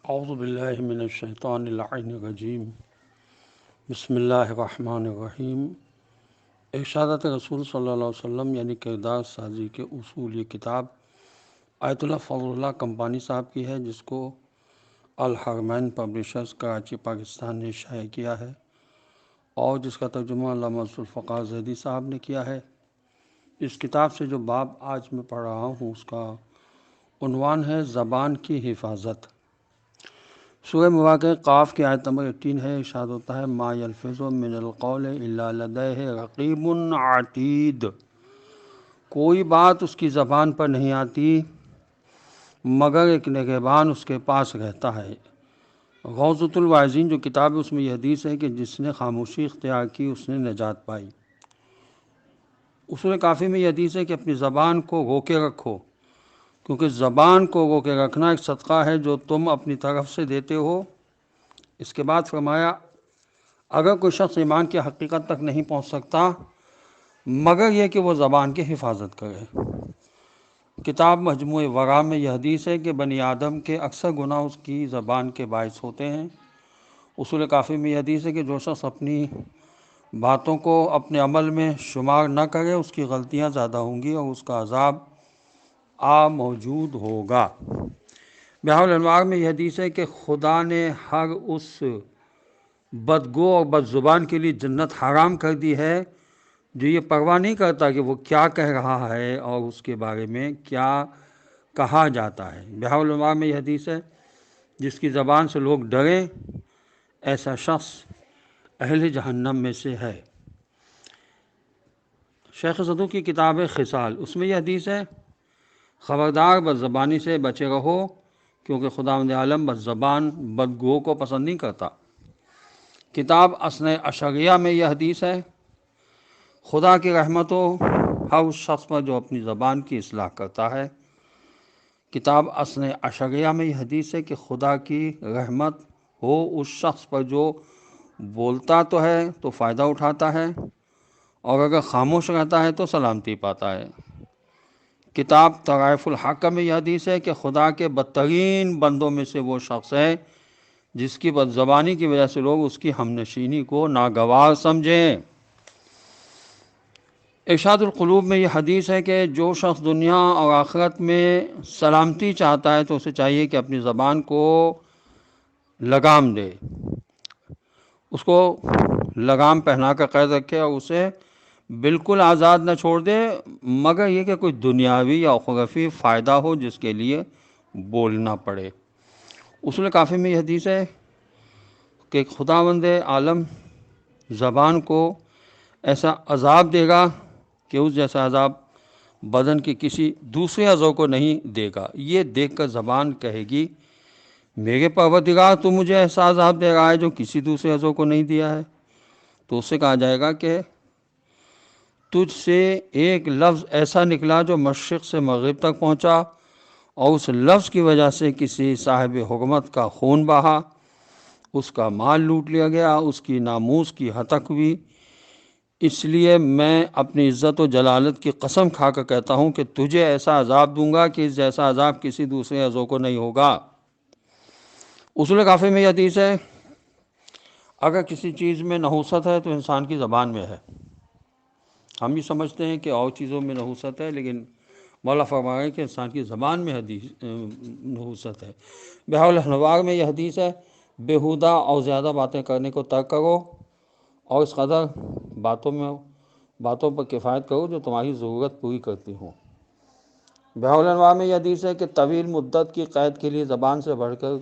اعوذ باللہ من الشیطان اللعین الرجیم بسم اللہ الرحمن الرحیم۔ ارشادات رسول صلی اللہ علیہ وسلم یعنی کردار سازی کے اصول، یہ کتاب آیت اللہ فضل اللہ کمپانی صاحب کی ہے، جس کو الحرمین پبلشرز کراچی پاکستان نے شائع کیا ہے اور جس کا ترجمہ علامہ ذوالفقار زیدی صاحب نے کیا ہے۔ اس کتاب سے جو باب آج میں پڑھ رہا ہوں اس کا عنوان ہے زبان کی حفاظت۔ سورہ مواقع قاف کی آیت نمبر 18 ہے۔ ارشاد ہوتا ہے ما یلفظ من القول الا لدیہ رقیب عتید، کوئی بات اس کی زبان پر نہیں آتی مگر ایک نگہبان اس کے پاس رہتا ہے۔ غوثۃ الواعظین جو کتاب ہے اس میں یہ حدیث ہے کہ جس نے خاموشی اختیار کی اس نے نجات پائی۔ اصول کافی میں یہ حدیث ہے کہ اپنی زبان کو روکے رکھو، کیونکہ زبان کو روکے رکھنا ایک صدقہ ہے جو تم اپنی طرف سے دیتے ہو۔ اس کے بعد فرمایا اگر کوئی شخص ایمان کی حقیقت تک نہیں پہنچ سکتا مگر یہ کہ وہ زبان کی حفاظت کرے۔ کتاب مجموع ورا میں یہ حدیث ہے کہ بنی آدم کے اکثر گناہ اس کی زبان کے باعث ہوتے ہیں۔ اصول کافی میں یہ حدیث ہے کہ جو شخص اپنی باتوں کو اپنے عمل میں شمار نہ کرے اس کی غلطیاں زیادہ ہوں گی اور اس کا عذاب موجود ہوگا۔ بحار الانوار میں یہ حدیث ہے کہ خدا نے ہر اس بدگو اور بد زبان کے لیے جنت حرام کر دی ہے جو یہ پرواہ نہیں کرتا کہ وہ کیا کہہ رہا ہے اور اس کے بارے میں کیا کہا جاتا ہے۔ بحار الانوار میں یہ حدیث ہے جس کی زبان سے لوگ ڈریں ایسا شخص اہل جہنم میں سے ہے۔ شیخ صدوق کی کتاب ہے خصال، اس میں یہ حدیث ہے خبردار بد زبانی سے بچے رہو کیونکہ خداوند عالم بد زبان بدگو کو پسند نہیں کرتا۔ کتاب اثناء اشریہ میں یہ حدیث ہے خدا کی رحمت ہو ہر اس شخص پر جو اپنی زبان کی اصلاح کرتا ہے۔ کتاب اثناء اشریہ میں یہ حدیث ہے کہ خدا کی رحمت ہو اس شخص پر جو بولتا تو ہے تو فائدہ اٹھاتا ہے اور اگر خاموش رہتا ہے تو سلامتی پاتا ہے۔ کتاب طرائف الحق میں یہ حدیث ہے کہ خدا کے بدترین بندوں میں سے وہ شخص ہے جس کی بد زبانی کی وجہ سے لوگ اس کی ہمنشینی کو ناگوار سمجھیں۔ ارشاد القلوب میں یہ حدیث ہے کہ جو شخص دنیا اور آخرت میں سلامتی چاہتا ہے تو اسے چاہیے کہ اپنی زبان کو لگام دے، اس کو لگام پہنا کر قید رکھے اور اسے بالکل آزاد نہ چھوڑ دے مگر یہ کہ کوئی دنیاوی یا اخروی فائدہ ہو جس کے لیے بولنا پڑے۔ اصول کافی میں یہ حدیث ہے کہ خداوند عالم زبان کو ایسا عذاب دے گا کہ اس جیسا عذاب بدن کے کسی دوسرے عضو کو نہیں دے گا۔ یہ دیکھ کر زبان کہے گی میرے پروردگار تو مجھے ایسا عذاب دے رہا ہے جو کسی دوسرے عضو کو نہیں دیا ہے، تو اس سے کہا جائے گا کہ تجھ سے ایک لفظ ایسا نکلا جو مشرق سے مغرب تک پہنچا اور اس لفظ کی وجہ سے کسی صاحب حکومت کا خون بہا، اس کا مال لوٹ لیا گیا، اس کی ناموس کی ہتک ہوئی۔ اس لیے میں اپنی عزت و جلالت کی قسم کھا کر کہتا ہوں کہ تجھے ایسا عذاب دوں گا کہ اس جیسا عذاب کسی دوسرے عضو کو نہیں ہوگا۔ اصول کافی میں یہ حدیث ہے اگر کسی چیز میں نحوست ہے تو انسان کی زبان میں ہے۔ ہم یہ سمجھتے ہیں کہ اور چیزوں میں نحوست ہے لیکن مولا فرما رہے ہیں کہ انسان کی زبان میں نحوست ہے۔ بحار الانوار میں یہ حدیث ہے بیہودہ اور زیادہ باتیں کرنے کو ترک کرو اور اس قدر باتوں پر کفایت کرو جو تمہاری ضرورت پوری کرتی ہوں۔ بحار الانوار میں یہ حدیث ہے کہ طویل مدت کی قید کے لیے زبان سے بڑھ کر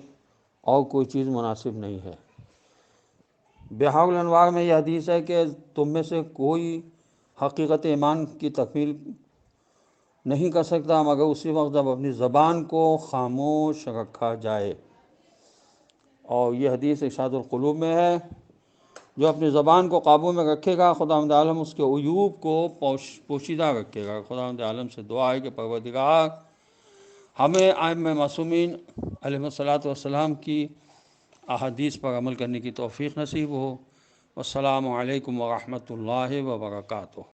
اور کوئی چیز مناسب نہیں ہے۔ بحار الانوار میں یہ حدیث ہے کہ تم میں سے کوئی حقیقت ایمان کی تکمیل نہیں کر سکتا مگر اسی وقت جب اپنی زبان کو خاموش رکھا جائے۔ اور یہ حدیث ارشاد القلوب میں ہے جو اپنی زبان کو قابو میں رکھے گا خداوند عالم اس کے عیوب کو پوشیدہ رکھے گا۔ خداوند عالم سے دعا ہے کہ پروردگار ہمیں ائمہ معصومین علیہ الصلاۃ والسلام کی احادیث پر عمل کرنے کی توفیق نصیب ہو۔ والسلام علیکم ورحمۃ اللہ وبرکاتہ۔